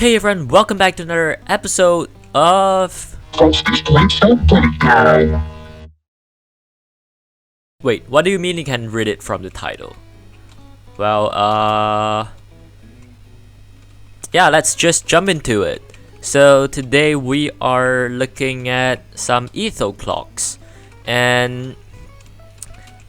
Hey everyone, welcome back to another episode of... Wait, what do you mean you can read it from the title? Well, yeah, let's just jump into it. So today we are looking at some Etho Clocks. And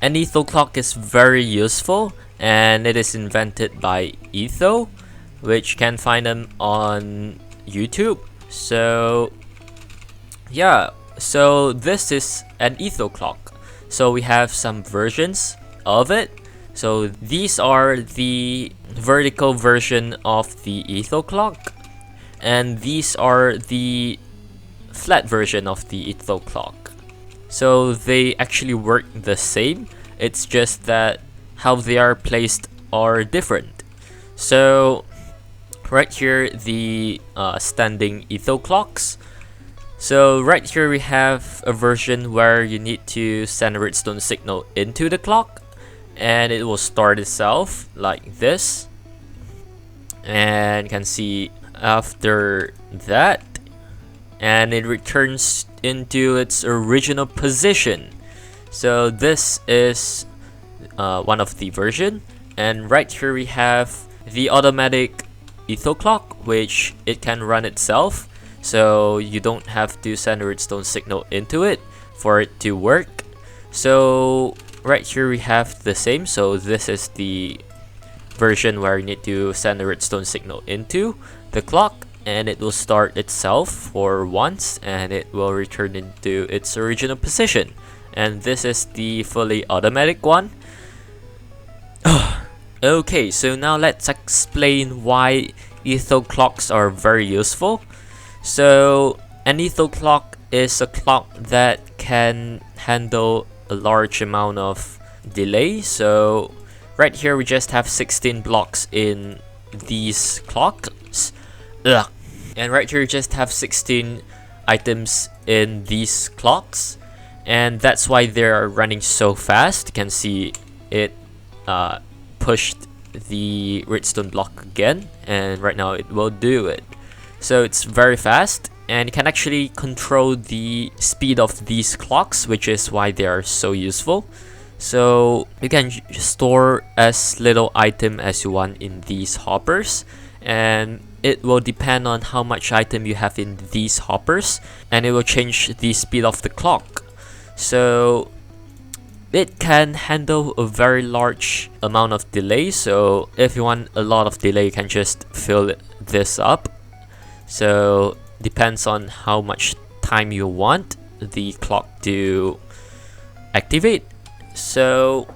an Etho Clock is very useful, and it is invented by Etho, which can find them on YouTube. So yeah, so this is an Etho Clock. So we have some versions of it. So these are the vertical version of the Etho Clock, and these are the flat version of the Etho Clock. So they actually work the same, it's just that how they are placed are different. So right here, the standing Etho Clocks. So right here we have a version where you need to send a redstone signal into the clock, and it will start itself like this. And you can see after that, and it returns into its original position. So this is one of the version, and right here we have the automatic Etho Clock, which it can run itself, so you don't have to send a redstone signal into it for it to work. So right here we have the same. So this is the version where you need to send a redstone signal into the clock, and it will start itself for once, and it will return into its original position. And this is the fully automatic one. Okay, so now let's explain why Etho Clocks are very useful. So an Etho Clock is a clock that can handle a large amount of delay. So right here we just have 16 blocks in these clocks. And right here we just have 16 items in these clocks, and that's why they're running so fast. You can see it pushed the redstone block again, and right now it will do it. So it's very fast, and you can actually control the speed of these clocks, which is why they are so useful. So you can store as little item as you want in these hoppers, and it will depend on how much item you have in these hoppers, and it will change the speed of the clock. So it can handle a very large amount of delay. So if you want a lot of delay, you can just fill this up. So depends on how much time you want the clock to activate. So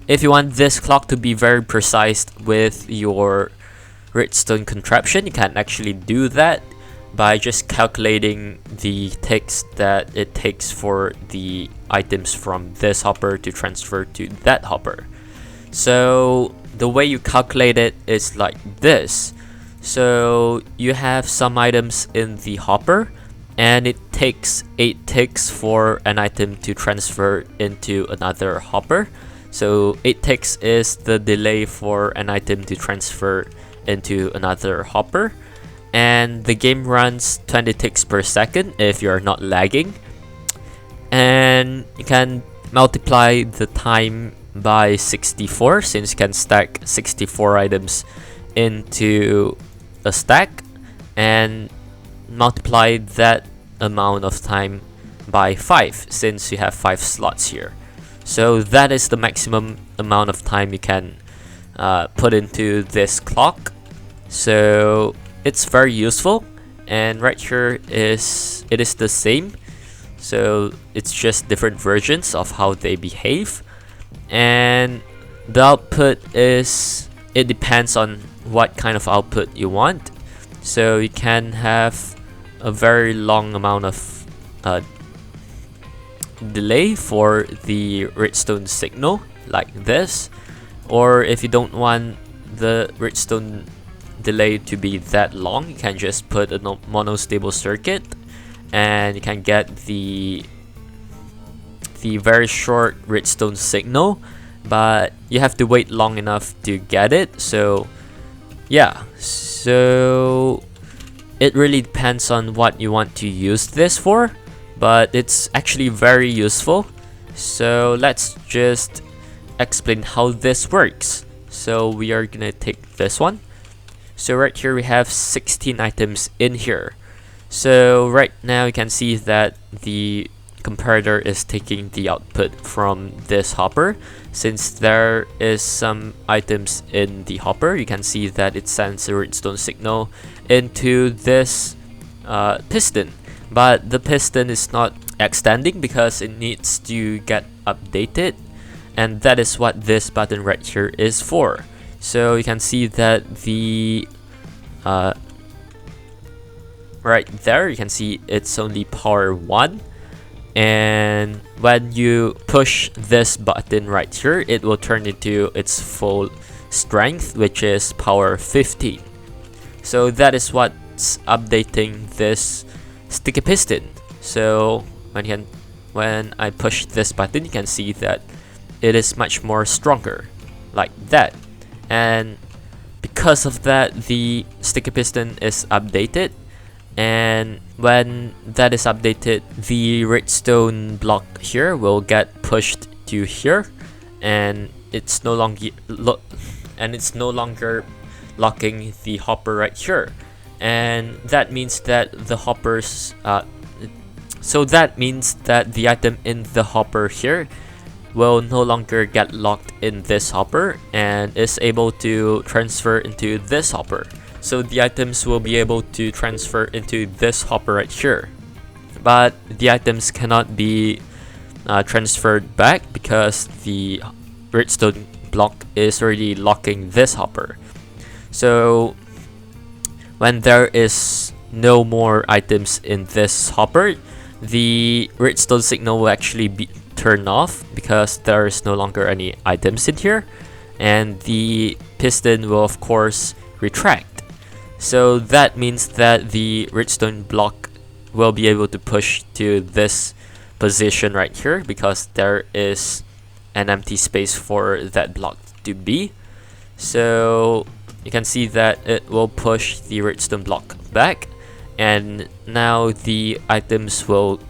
if you want this clock to be very precise with your redstone contraption, you can actually do that by just calculating the ticks that it takes for the items from this hopper to transfer to that hopper. So the way you calculate it is like this. So you have some items in the hopper, and it takes 8 ticks for an item to transfer into another hopper. So 8 ticks is the delay for an item to transfer into another hopper, and the game runs 20 ticks per second if you're not lagging. And you can multiply the time by 64, since you can stack 64 items into a stack, and multiply that amount of time by 5, since you have 5 slots here. So that is the maximum amount of time you can put into this clock. So it's very useful, and right here is the same. So it's just different versions of how they behave, and the output is, it depends on what kind of output you want. So you can have a very long amount of delay for the redstone signal like this, or if you don't want the redstone delay to be that long, you can just put a monostable circuit, and you can get the very short redstone signal, but you have to wait long enough to get it. So yeah, so it really depends on what you want to use this for, but it's actually very useful. So let's just explain how this works. So we are gonna take this one. So right here we have 16 items in here. So right now you can see that the comparator is taking the output from this hopper. Since there is some items in the hopper, you can see that it sends a redstone signal into this piston. But the piston is not extending because it needs to get updated, and that is what this button right here is for. So you can see that the right there, you can see it's only power 1, and when you push this button right here, it will turn into its full strength, which is power 15. So that is what's updating this sticky piston. So when I push this button, you can see that it is much more stronger, like that. And because of that, the sticky piston is updated, and when that is updated, the redstone block here will get pushed to here, and it's no longer locking the hopper right here. And that means that the hoppers so that means that the item in the hopper here will no longer get locked in this hopper and is able to transfer into this hopper. So the items will be able to transfer into this hopper right here, but the items cannot be transferred back because the redstone block is already locking this hopper. So when there is no more items in this hopper, the redstone signal will actually be turned off because there is no longer any items in here, and the piston will of course retract. So that means that the redstone block will be able to push to this position right here because there is an empty space for that block to be. So you can see that it will push the redstone block back, and now the items will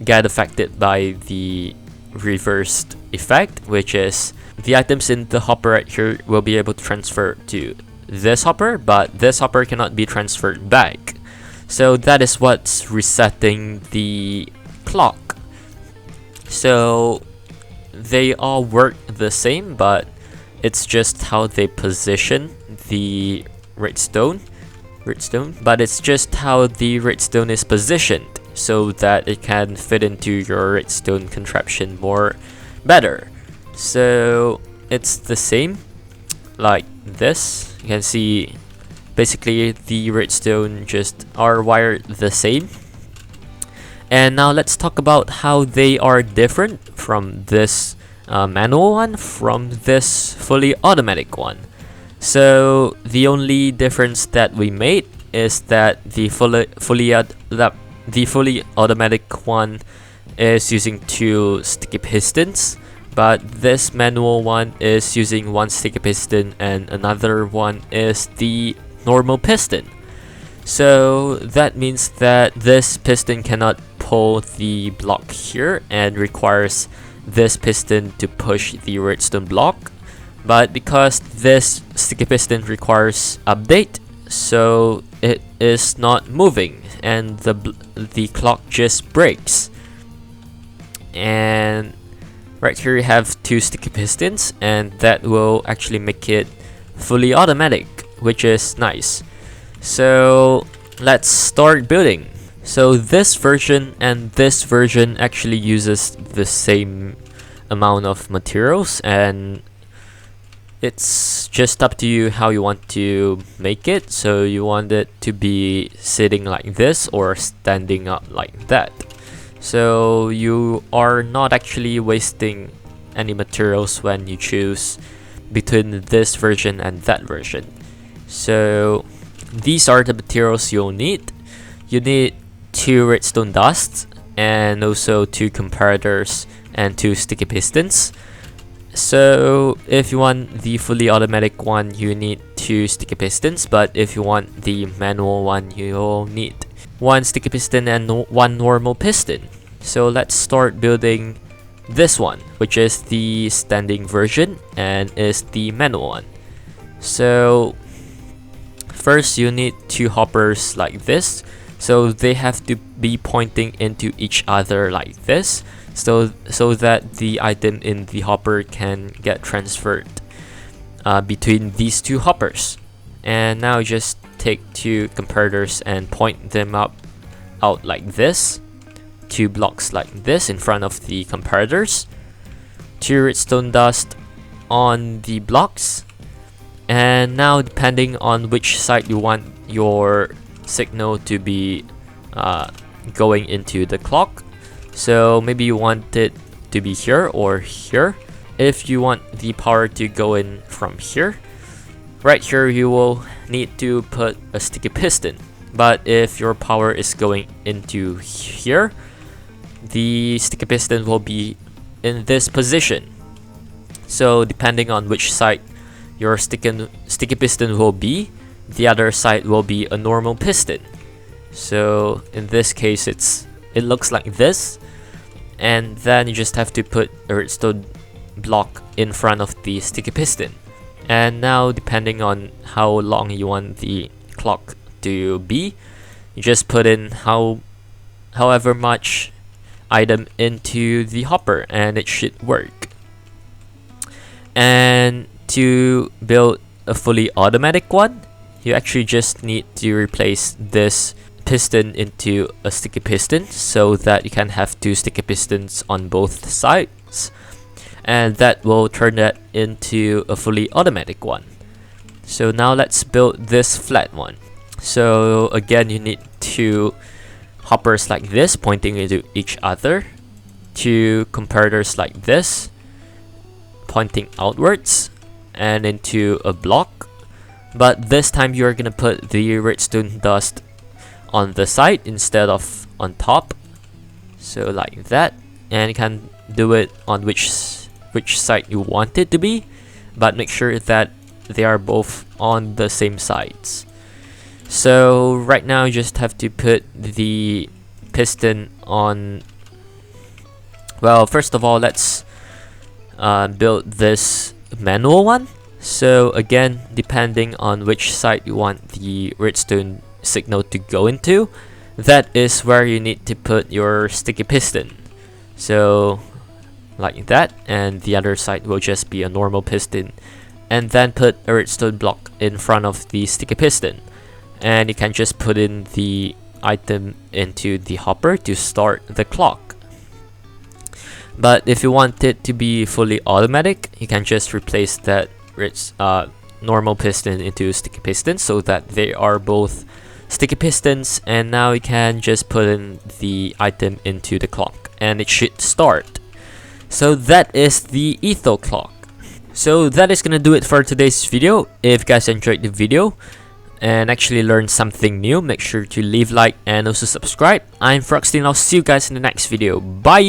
get affected by the reversed effect, which is the items in the hopper right here will be able to transfer to this hopper, but this hopper cannot be transferred back. So that is what's resetting the clock. So they all work the same, but it's just how they position the redstone, but it's just how the redstone is positioned so that it can fit into your redstone contraption more better. So it's the same like this. You can see basically the redstone just are wired the same. And now let's talk about how they are different from this manual one from this fully automatic one. So the only difference that we made is that the fully automatic one is using 2 sticky pistons, but this manual one is using 1 sticky piston and another one is the normal piston. So that means that this piston cannot pull the block here and requires this piston to push the redstone block, but because this sticky piston requires update, so it is not moving and the clock just breaks. And right here you have 2 sticky pistons, and that will actually make it fully automatic, which is nice. So let's start building. So this version and this version actually uses the same amount of materials, and it's just up to you how you want to make it. So you want it to be sitting like this or standing up like that. So you are not actually wasting any materials when you choose between this version and that version. So these are the materials you'll need. You need 2 redstone dusts and also 2 comparators and 2 sticky pistons. So if you want the fully automatic one, you need 2 sticky pistons, but if you want the manual one, you'll need 1 sticky piston and 1 normal piston. So let's start building this one, which is the standing version and is the manual one. So first you need 2 hoppers like this, so they have to be pointing into each other like this, so that the item in the hopper can get transferred between these 2 hoppers. And now just take 2 comparators and point them out like this, 2 blocks like this in front of the comparators, 2 redstone dust on the blocks. And now, depending on which side you want your signal to be going into the clock, so maybe you want it to be here or here. If you want the power to go in from here, right here you will need to put a sticky piston. But if your power is going into here, the sticky piston will be in this position. So depending on which side your sticky piston will be, the other side will be a normal piston. So in this case it looks like this, and then you just have to put a redstone block in front of the sticky piston. And now, depending on how long you want the clock to be, you just put in however much item into the hopper and it should work. And to build a fully automatic one, you actually just need to replace this piston into a sticky piston, so that you can have 2 sticky pistons on both sides, and that will turn that into a fully automatic one. So now let's build this flat one. So again, you need 2 hoppers like this pointing into each other, 2 comparators like this pointing outwards and into a block, but this time you're gonna put the redstone dust on the side instead of on top, so like that. And you can do it on which side you want it to be, but make sure that they are both on the same sides. So right now you just have to put the piston on. Well, first of all, let's build this manual one. So again, depending on which side you want the redstone signal to go into, that is where you need to put your sticky piston. So like that, and the other side will just be a normal piston, and then put a redstone block in front of the sticky piston, and you can just put in the item into the hopper to start the clock. But if you want it to be fully automatic, you can just replace that normal piston into sticky piston, so that they are both sticky pistons. And now you can just put in the item into the clock and it should start. So that is the Etho clock. So that is gonna do it for today's video. If you guys enjoyed the video and actually learned something new, make sure to leave a like and also subscribe. I'm Fr0xty and I'll see you guys in the next video. Bye!